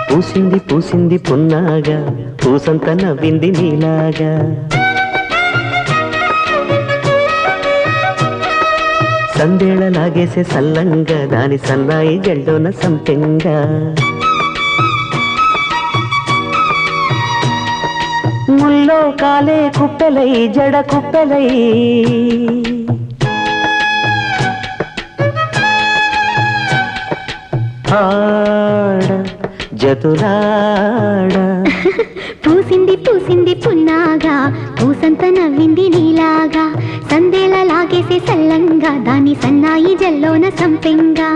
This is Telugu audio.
పూసింది పూసింది పున్నాగా పూసంత నవ్వింది నీలాగా సందేళ లాగేసే సల్లంగా దాని సన్నాయి జల్లోన సంపెంగా ముల్లో కాలే కుప్పెలై జడ కుప్పెలై ఆడ జతులాడ పూసింది పూసింది పున్నాగా పూసంత నవ్వింది నీలాగా సందేల లాగేసే సల్లంగా దాని సన్నాయి జల్లోన సంపెంగా